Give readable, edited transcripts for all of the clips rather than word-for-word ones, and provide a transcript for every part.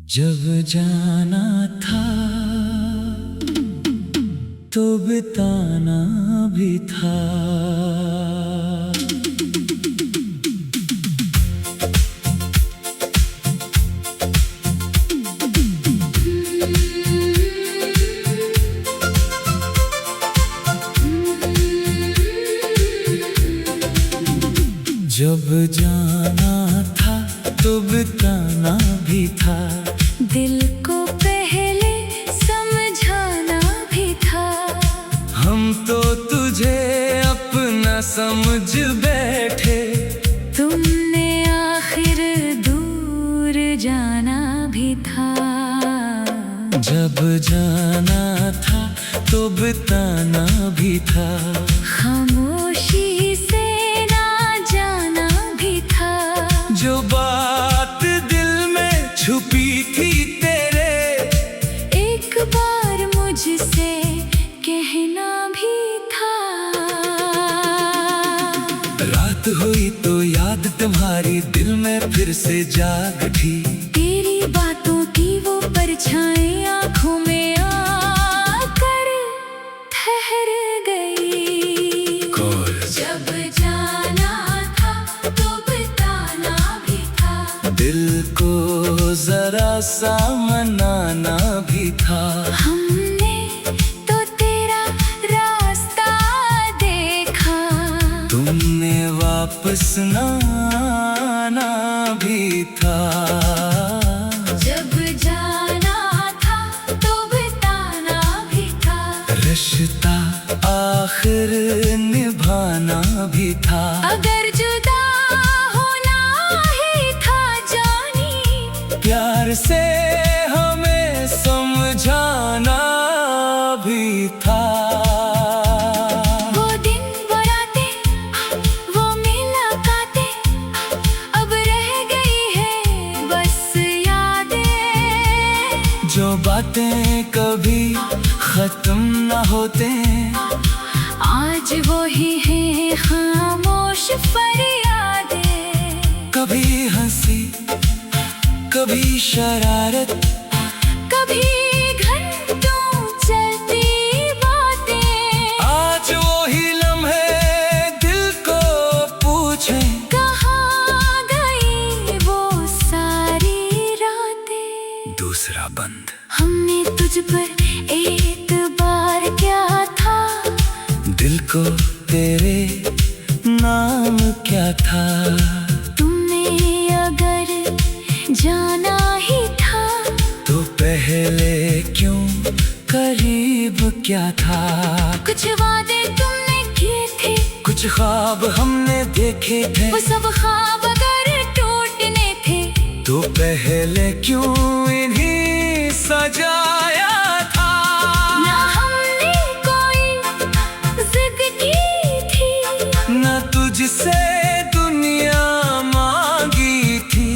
जब जाना था तो बिताना भी था। जब जाना था तो बिताना भी था। दिल को पहले समझाना भी था। हम तो तुझे अपना समझ बैठे, तुमने आखिर दूर जाना भी था। जब जाना था तो बिताना भी था। खामोशी से ना जाना भी था। जो बात दिल में छुपी थी तेरे, एक बार मुझसे कहना भी था। रात हुई तो याद तुम्हारी दिल में फिर से जाग उठी। तेरी बातों की वो परछाई आँखों में आकर ठहर गई। जब जाना था तो बिताना भी था। दिल को जरा सा मनाना भी था। हमने तो तेरा रास्ता देखा। तुमने वापस ना आना भी था। जब जाना था तो बिताना भी था। रिश्ता आखिर निभाना भी था। अगर जुदा होना ही था जानी, प्यार से हमें समझाना भी था। वो दिन वो रातें वो मुलाकातें अब रह गई है बस यादें। जो बातें कभी खत्म न होते, आज वो ही है खामोश फरियादें। कभी हंसी कभी शरारत, कभी घंटों चलती बातें। आज वो ही लम्हे दिल को पूछे, कहाँ गई वो सारी रातें। दूसरा बंद। हमने तुझ पर एतबार क्या था। दिल को तेरे नाम क्या था। तुमने अगर जाना ही था, तो पहले क्यों करीब क्या था। कुछ वादे तुमने किए थे, कुछ ख्वाब हमने देखे थे। वो सब ख्वाब अगर टूटने थे, तो पहले क्यों इन्हीं सजाया था। ना हमने कोई जिद की थी, न तुझसे दुनिया मांगी थी।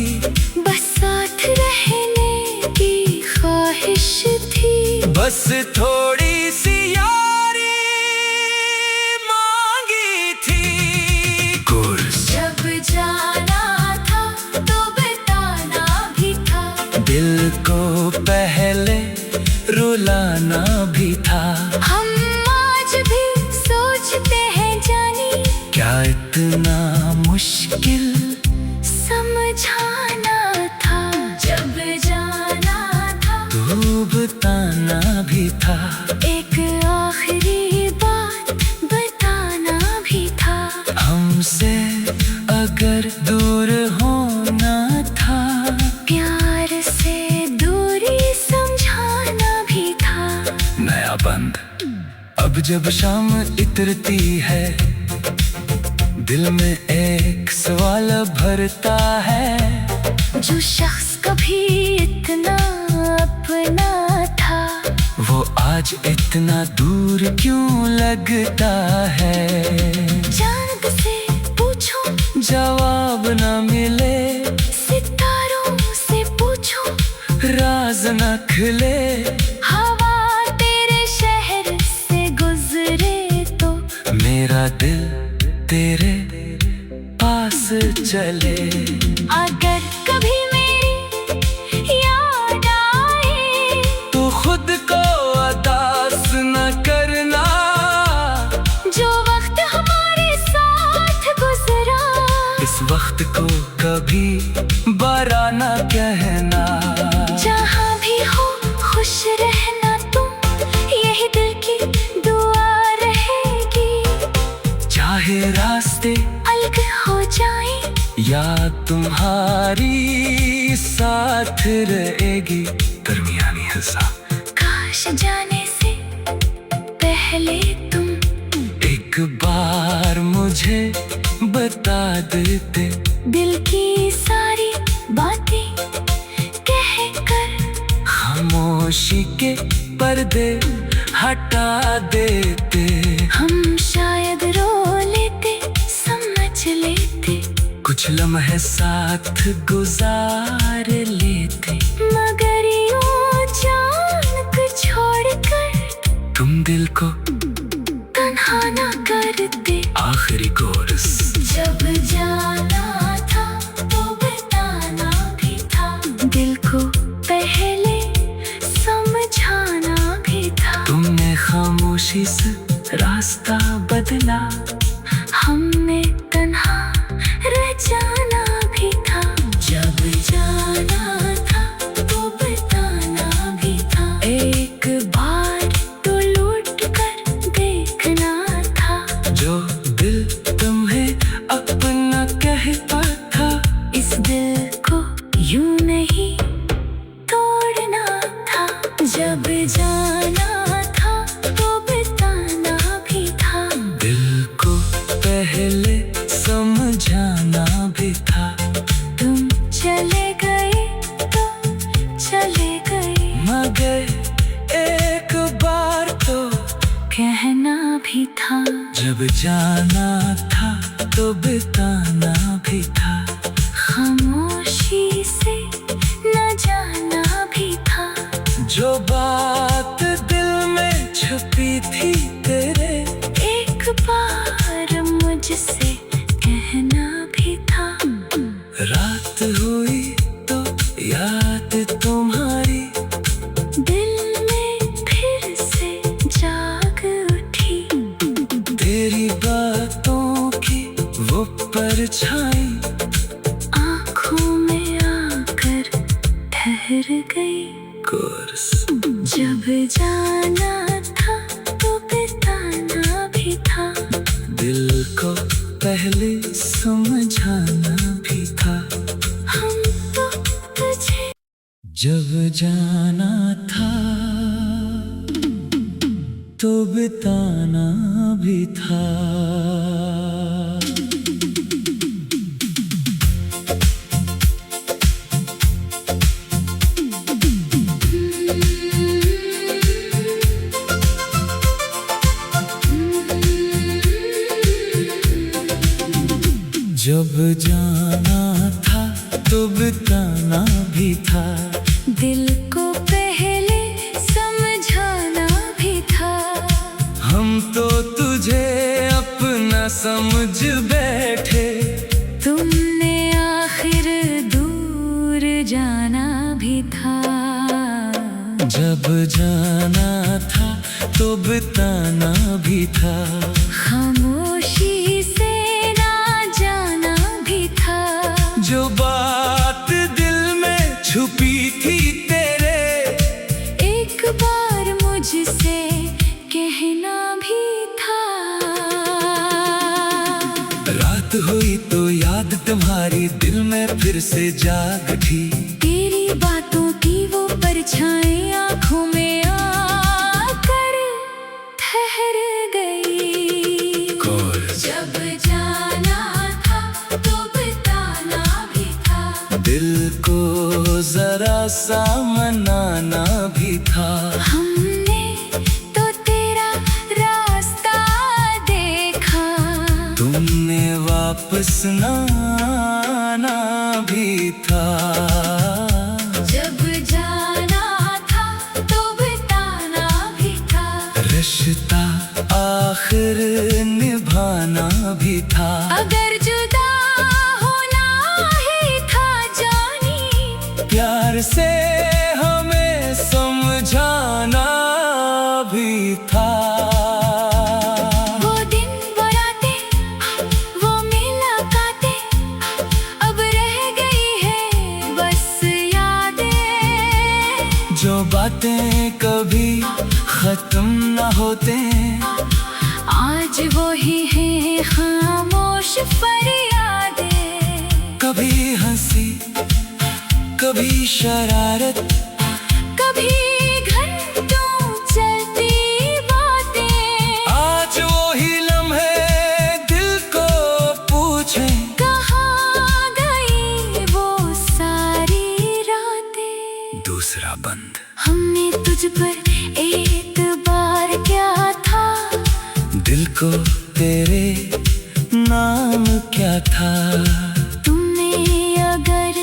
बस साथ रहने की ख्वाहिश थी। बस थोड़ी सी यारी मांगी थी। जब जाना था तो बिताना भी था। दिल को पहले रुलाना भी था। हम आज भी सोचते हैं जानी, क्या इतना मुश्किल समझाना था। जब जाना था तो बताना भी था। एक आखिरी बात बताना भी था। हमसे अगर दूर होना था, प्यार से दूरी समझाना भी था। नया बंद। अब जब शाम इतरती है, दिल में एक सवाल भरता है। जो शख्स कभी इतना अपना था, वो आज इतना दूर क्यों लगता है। चांद से पूछो जवाब न मिले, सितारों से पूछो राज न खिले। हवा तेरे शहर से गुजरे तो मेरा दिल तेरे पास चले। अगर कभी मेरी याद रहना। जहाँ भी हो खुश रहना तुम, यही दिल की दुआ रहेगी। चाहे रास्ते अलग हो जाए या तुम्हारी साथ रहेगी। दरमियानी हिस्सा। काश जाने से पहले तुम एक बार मुझे बता देते, दिल की सारी बातें कह कर खामोशी के पर्दे हटा देते। हम शायद रो लेते, समझ लेते, कुछ लम्हे साथ गुजार लेते। मगर यूं जान को छोड़कर तुम दिल को तन्हा ना करते। आखिरी कोरस। जब जाना था तो बताना भी था, दिल को पहले समझाना भी था। तुमने खामोशी से रास्ता बदला, हमने तन्हा रह जाना भी था। जब जाना था तो बताना भी था, एक बार तो लौट कर देखना था। जो दिल तुम्हें अपना कहता था, इस दिल को यूं नहीं तोड़ना था। जब जाना था तो बताना भी था, दिल को पहले समझाना भी था। तुम चले गए तो चले गए, मगर एक बार तो कहना भी था। जब जाना था तो बताना भी था। खामोशी से न जाना भी था, जो बात दिल में छुपी थी तेरे, एक बार मुझसे कहना भी था। रात हुई तो याद तुम्हारी दिल में फिर से जाग उठी, तेरी बातों की वो परछाई आँखों में आकर ठहर गई। कोर्स। जब जाना था तो बताना भी था, दिल को पहले समझाना भी था। हम तो तुझे जब जाना था तो बताना भी था। जब जाना था तो बताना भी था, दिल को पहले समझाना भी था। हम तो तुझे अपना समझ बैठे, तुमने आखिर दूर जाना भी था। जब जाना था तो बताना भी था। खामोशी से ना जाना भी था, जो बात दिल में छुपी थी तेरे, एक बार मुझसे कहना भी था। रात हुई तो याद तुम्हारी दिल में फिर से जाग उठी। तेरी बातों की वो परछाई आँखों में आकर ठहर गई। जब जाना था तो बताना भी था, दिल को जरा सा मनाना भी था। हमने तो तेरा रास्ता देखा, तुमने वापस ना आना भी था। जब जाना था तो बताना भी था, रिश्ता आखिर निभाना भी था। अगर जुदा होना ही था जानी, प्यार से हमें समझाना भी था। वो दिन वो रातें वो मुलाकातें, जो बातें कभी खत्म न होते, आज वो ही है खामोश फरियादें। कभी हंसी कभी शरारत, कभी घंटों चलती बातें। आज वो ही लम्हे दिल को पूछे, कहाँ गई वो सारी रातें। दूसरा बंद। हमने तुझ पर एतबार क्या था, दिल को तेरे नाम क्या था। तुमने अगर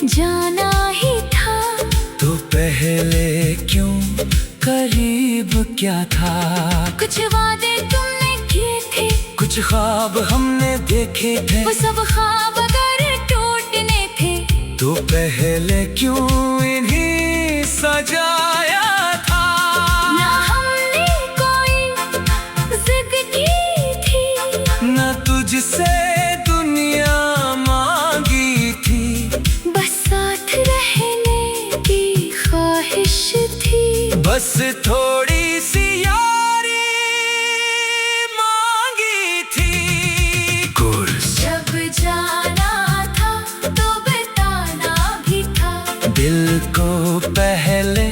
जाना ही था, तो पहले क्यों करीब क्या था। कुछ वादे तुमने किए थे, कुछ ख्वाब हमने देखे थे, वो सब ख्वाब अगर टूटने थे, तो पहले क्यों इन्हीं सजाया था। ना हमने कोई जिद की थी, न तुझसे दुनिया मांगी थी, बस साथ रहने की ख्वाहिश थी। बस थोड़ी सी यारी मांगी थी। कोर्स। जब जाना था तो बताना भी था, दिल को पहले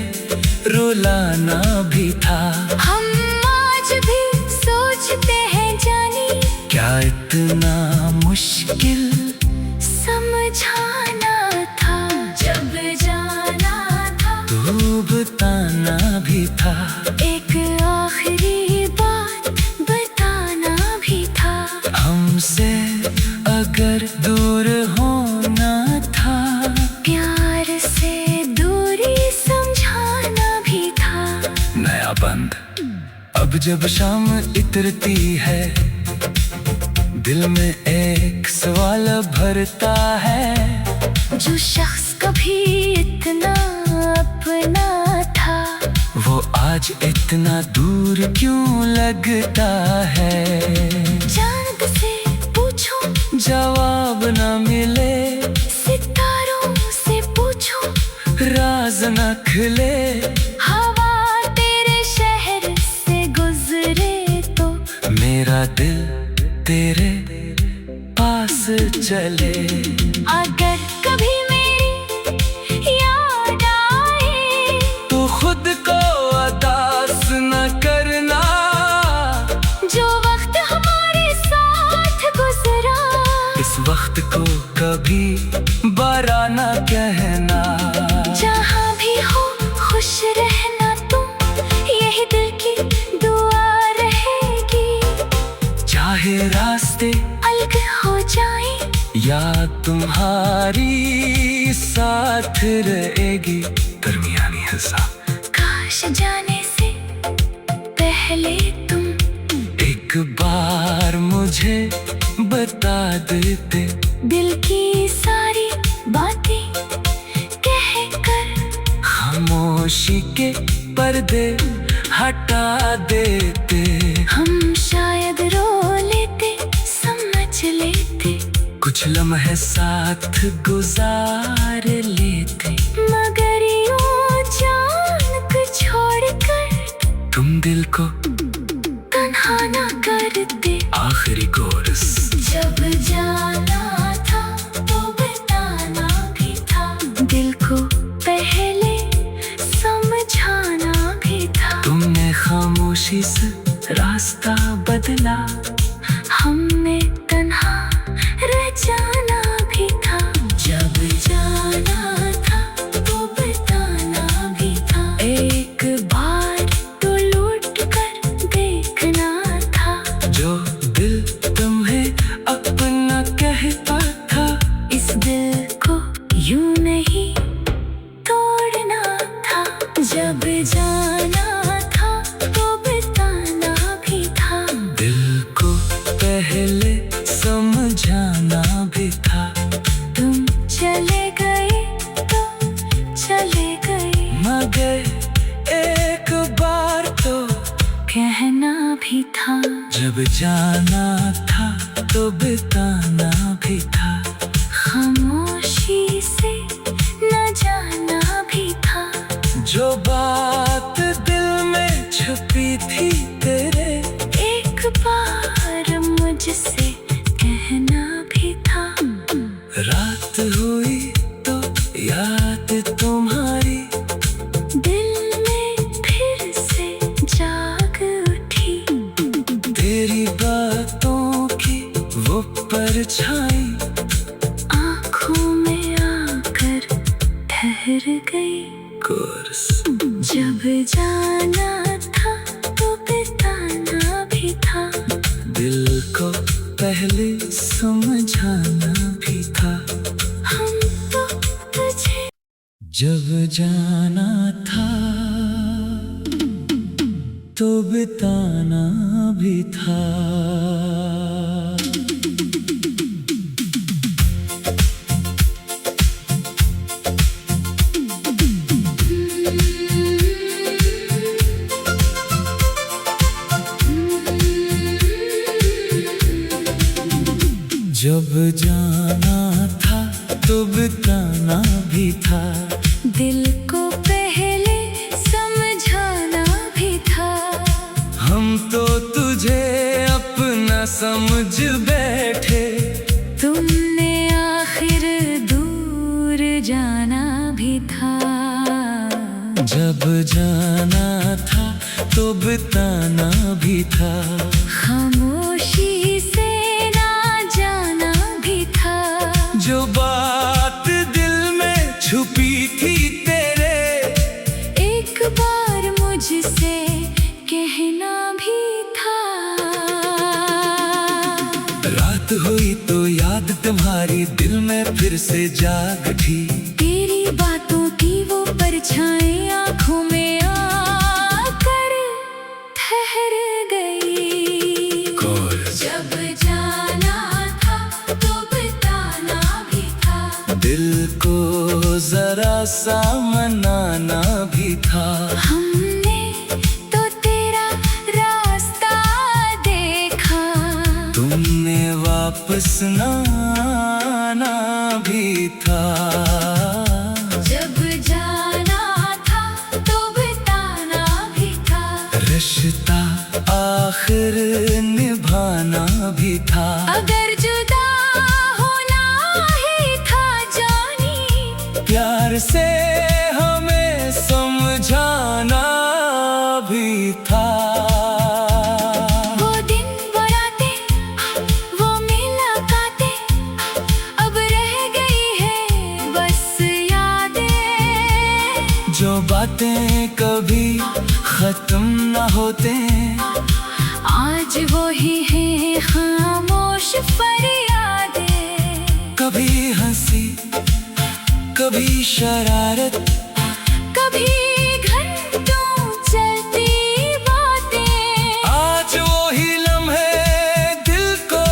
रुलाना भी था। हम आज भी सोचते हैं जानी, क्या इतना मुश्किल समझाना था। जब जाना था तो बताना भी था। एक आखिरी बात बताना भी था, हमसे अगर दूर होना था, प्यार से दूरी समझाना भी था। नया बंद। अब जब शाम इतरती है, दिल में एक सवाल भरता है। जो शख्स कभी इतना अपना था, वो आज इतना दूर क्यों लगता है। चांद से पूछो जवाब न मिले, सितारों से पूछो राज न खिले। हवा तेरे शहर से गुजरे तो मेरा दिल तेरे पास चले। अगर कभी मेरी याद आए, तो खुद को अदास न करना। जो वक्त हमारे साथ गुजरा, इस वक्त को कभी बरा न कहना। जहाँ भी हो खुश रहना तुम, यही दिल की दुआ रहेगी। चाहे रास्ते अलग हो जाए, या तुम्हारी साथ रहेगी। दरमियानी हिस्सा। काश जाने से पहले तुम एक बार मुझे बता देते, दिल की सारी बातें कह कर खामोशी के पर्दे हटा देते। हम शायद रो लेते, समझ लेते, कुछ लम्हे साथ गुजार लेते। मगर यूं जान को छोड़कर तुम दिल को तन्हा ना करते। आखिरी कोरस। जब जाना था तो बताना भी था, दिल को पहले समझाना भी था। तुमने खामोशी से रास्ता बदला, हमने तन्हा रह जाना भी था। जब जाना था तो बताना भी था, एक बार तो लौट कर देखना था। जो दिल तुम्हें अपना कहता था, इस दिल को यूं नहीं तोड़ना था। जब जाना था तो बताना भी था, दिल को पहले समझाना भी था। तुम चले गए तो चले गए, मगर एक बार तो कहना भी था। जब जाना था तो बताना भी था। खामोशी से न जाना भी था। कोर्स। जब जाना था तो बताना भी था, दिल को पहले समझाना भी था। हम तो तुझे जब जाना था तो बिताना भी था। जब जाना था तो बिताना भी था, दिल को पहले समझाना भी था। हम तो तुझे अपना समझ बैठे, तुमने आखिर दूर जाना भी था। जब जाना था तो बिताना भी था, खामोशी से ना जाना भी था। जो बात दिल में छुपी थी तेरे, एक बार मुझसे कहना भी था। रात हुई तो याद तुम्हारी दिल में फिर से जाग उठी। तेरी बातों की वो परछाई आँखों में आकर ठहर गई। जब जाना था तो बिताना भी था, दिल को जरा सा मनाना भी था। हमने तो तेरा रास्ता देखा, तुमने वापस न आना भी था। जब जाना था तो बिताना भी था। रिश्ता आखिर निभाना भी था। अगर जुदा होना ही था जानी, प्यार से हमें समझाना भी था। वो दिन वो रातें वो मुलाकातें, अब रह गई है बस यादें। जो बातें कभी खत्म न होते, आज वो ही है खामोश फरियादें। कभी हंसी कभी शरारत, कभी घंटों चलती बातें। आज वो ही लम्हे दिल को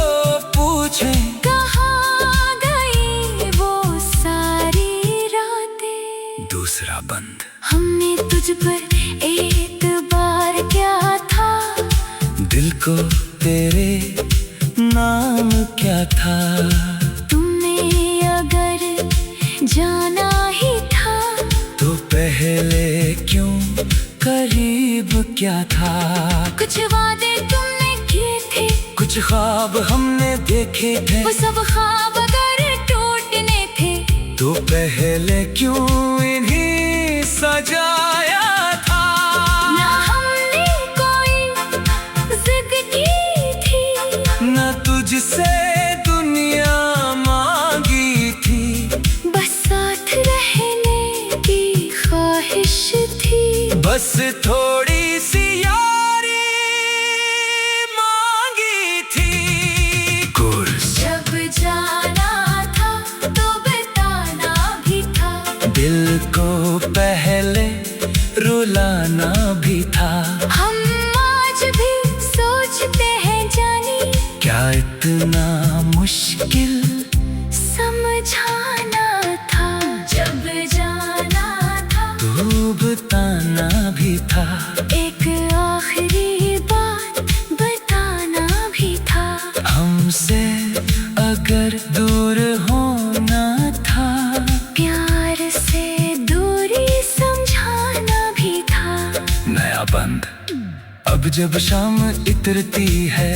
पूछे, कहाँ गई वो सारी रातें। दूसरा बंद। हमने तुझ पर एतबार क्या था, दिल को तेरे नाम क्या था। तुमने अगर जाना ही था, तो पहले क्यों करीब क्या था। कुछ वादे तुमने किए थे, कुछ ख्वाब हमने देखे थे, वो सब ख्वाब अगर टूटने थे, तो पहले क्यों इन्हीं सजाया था। ना हमने कोई जिद की थी, न तुझसे दुनिया मांगी थी, बस साथ रहने की ख्वाहिश थी। बस थोड़ी सी यारी मांगी थी। कोर्स। जब जाना था तो बिताना भी था, दिल को पहले रुलाना भी था। हम आज भी सोचते हैं जानी, क्या इतना मुश्किल समझाना था। जब जाना था तो बताना भी था। एक आखिरी बात बताना भी था। हमसे अगर दूर होना था, प्यार से दूरी समझाना भी था। नया बंद। अब जब शाम इतरती है,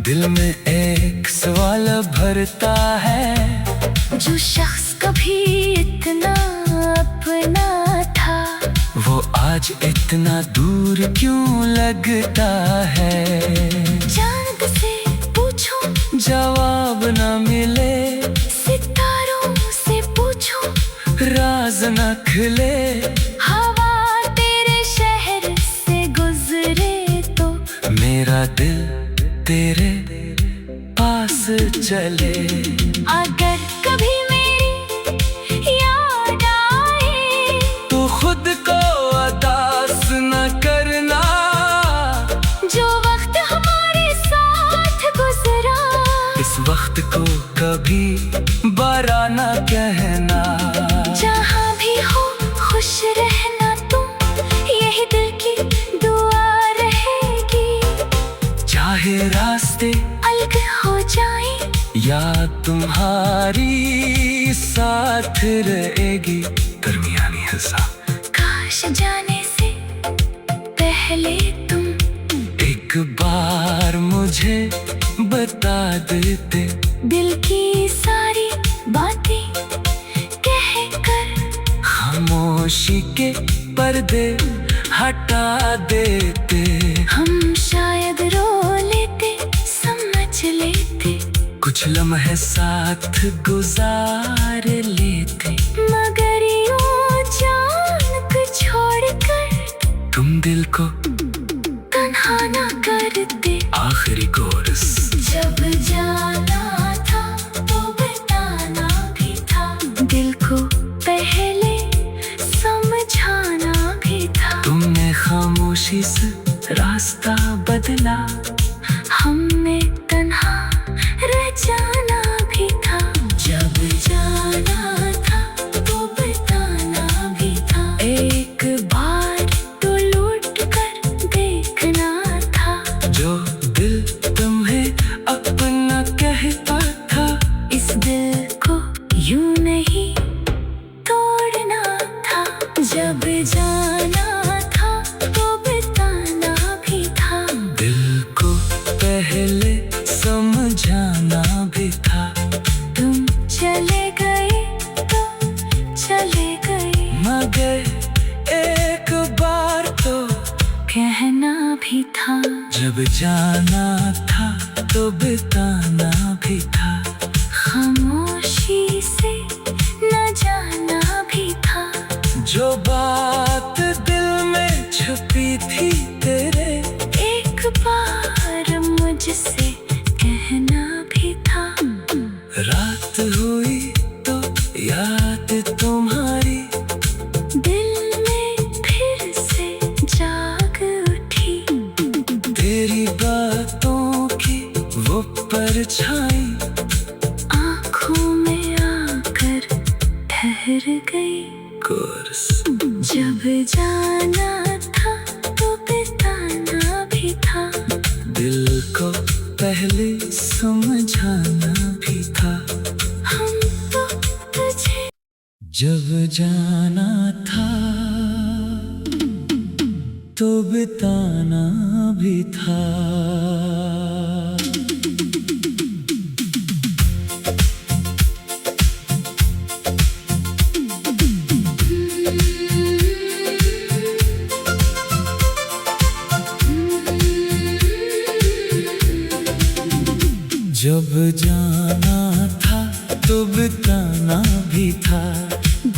दिल में एक सवाल भरता है। जो शख्स कभी इतना अपना था, वो आज इतना दूर क्यों लगता है। चांद से पूछो जवाब न मिले, सितारों से पूछो, राज न खिले, हवा तेरे शहर से गुजरे तो मेरा दिल तेरे पास चले। अगर कभी मेरी याद आए तो खुद को उदास न करना, जो वक्त हमारे साथ गुजरा इस वक्त को कभी बुरा न कहना। जहाँ भी हो खुश रहना तुम, यही दिल की दुआ रहेगी। चाहे रास्ते अलग हो जाए या तुम्हारी साथ रहेगी। दरमियानी हिस्सा। काश जाने से पहले तुम एक बार मुझे बता देते, दिल की सारी बातें कह कर खामोशी के पर्दे हटा देते। हम शायद रो लेते, समझ लेते, कुछ लम्हे साथ गुजार लेते। मगर यूं जान को छोड़कर तुम दिल को तन्हा ना करते। आखिरी कोरस। जब जाना था तो बताना भी था, दिल को पहले समझाना भी था। तुमने खामोशी से रास्ता बदला, हमने तन्हा रह जाना भी था। जब जाना था तो बताना भी था, एक बार तो लौट कर देखना था। जो दिल तुम्हें अपना कहता था, इस दिल को यूं नहीं तोड़ना था। जब जाना था तो बताना भी था, दिल को पहले समझाना भी था। तुम चले गए तो चले गए, मगर एक बार तो कहना भी था। जब जाना था तो बताना भी था। खामोशी से न जाना भी था, जो बात दिल में छुपी थी तेरे, एक बार मुझसे कहना भी था। रात हुई तो याद तुम्हारी दिल में फिर से जाग उठी, तेरी बातों की वो परछाई आँखों में आकर ठहर गई। कोर्स। जब जाना था तो बताना भी था, दिल को पहले समझाना भी था। हम तो तुझे जब जाना था तो बताना भी था। जब जाना था तो बताना भी था,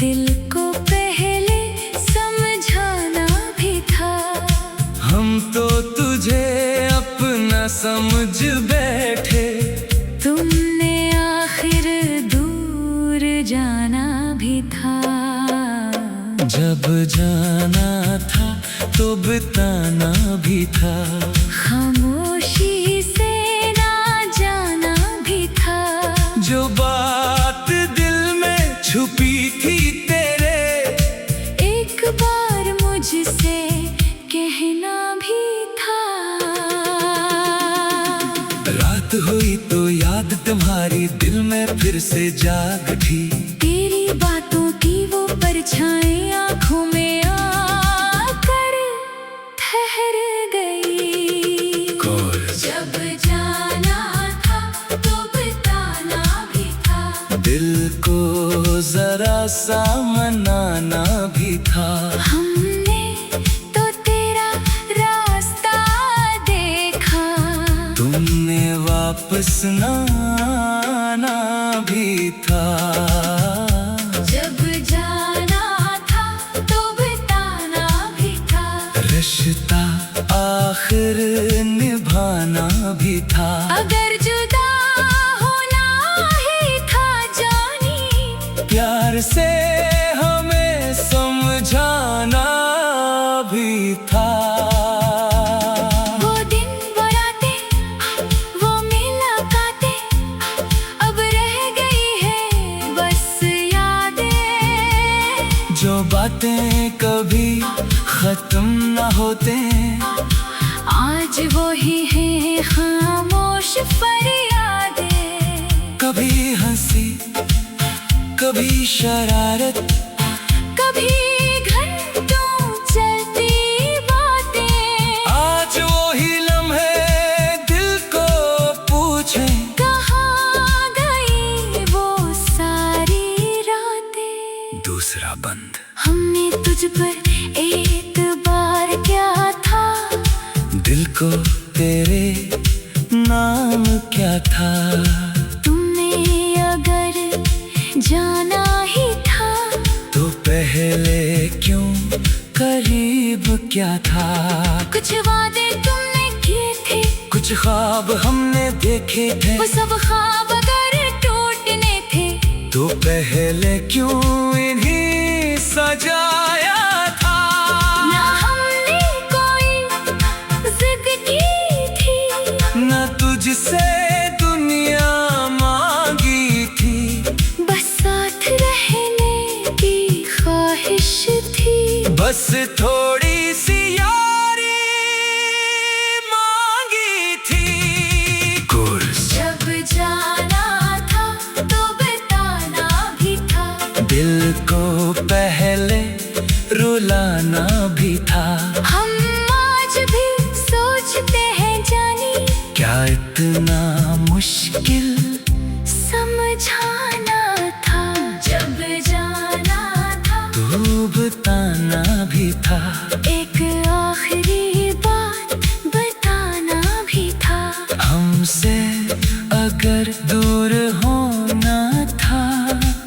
दिल को पहले समझाना भी था। हम तो तुझे अपना समझ बैठे, तुमने आखिर दूर जाना भी था। जब जाना था तो बताना भी था। खामोशी से ना जाना भी था, जो बात दिल में छुपी थी तेरे, एक बार मुझसे कहना भी था। रात हुई तो याद तुम्हारी दिल में फिर से जाग उठी, तेरी बातों की वो परछाई आँखों में आकर ठहर गई। जब जाना था तो बताना भी था, दिल को जरा सा मनाना भी था। हमने तो तेरा रास्ता देखा, तुमने वापस न आना भी था। जब जा रिश्ता आखिर निभाना भी था। अगर जुदा होना ही था जानी, प्यार से हमें समझाना भी था। वो दिन वो रातें वो मुलाकातें अब रह गई है बस यादें। जो बातें कभी खत्म न होते, आज वो ही है खामोश फरियादें। कभी हंसी कभी शरारत, कभी घंटों चलती बातें। आज वो ही लम्हे दिल को पूछे, कहाँ गई वो सारी रातें। दूसरा बंद। हमने तुझ पर एतबार क्या था, दिल को तेरे नाम क्या था। तुमने अगर जाना ही था, तो पहले क्यों करीब क्या था। कुछ वादे तुमने किए थे, कुछ ख्वाब हमने देखे थे, वो सब ख्वाब अगर टूटने थे, तो पहले क्यों इन्हीं सजाया था। ना हमने कोई जिद की थी, न तुझसे दुनिया मांगी थी, बस साथ रहने की ख्वाहिश थी। बस थोड़ी सी यारी मांगी थी। कोर्स। जब जाना था तो बताना भी था, दिल को पहले रुलाना भी था। हम आज भी सोचते हैं जानी, क्या इतना मुश्किल समझाना था। जब जाना था तो बताना भी था। एक आखिरी बात बताना भी था। हमसे अगर दूर होना था,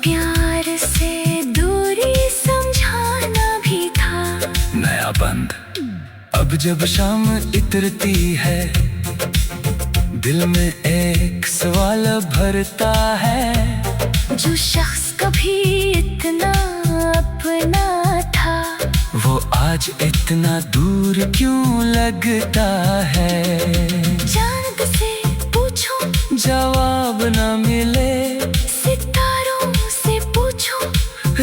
प्यार से दूरी समझाना भी था। नया बंद। अब जब शाम इतरती है, दिल में एक सवाल भरता है। जो शख्स कभी इतना अपना था, वो आज इतना दूर क्यों लगता है। चांद से पूछो जवाब न मिले, सितारों से पूछो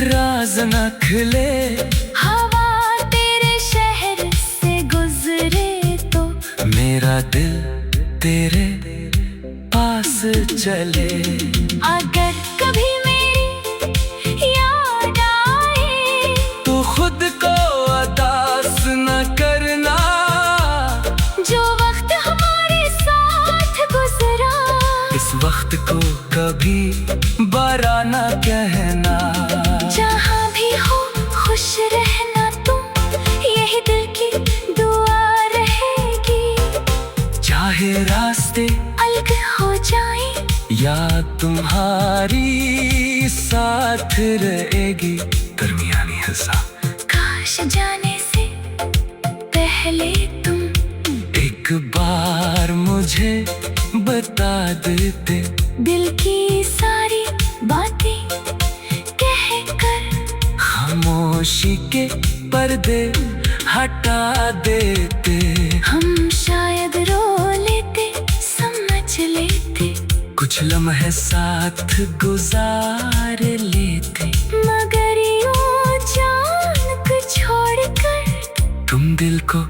राज न खिले। हवा तेरे शहर से गुजरे तो मेरा दिल तेरे पास चले। अगर कभी मेरी याद आए, तो खुद को अदास न करना। जो वक्त हमारे साथ गुजरा, इस वक्त को कभी बरा न कहना। जहाँ भी हो खुश रहना तुम, यही दिल की दुआ रहेगी। चाहे रास्ते अलग हो जाए, या तुम्हारी साथ रहेगी। दरमियानी हिस्सा। काश जाने से पहले तुम एक बार मुझे बता देते, दिल की सारी बातें कह कर खामोशी के पर्दे हटा देते। हम शायद रो लेते, समझ लेते, कुछ लम्हे साथ गुजार लेते। मगर यूं जान को छोड़कर तुम दिल को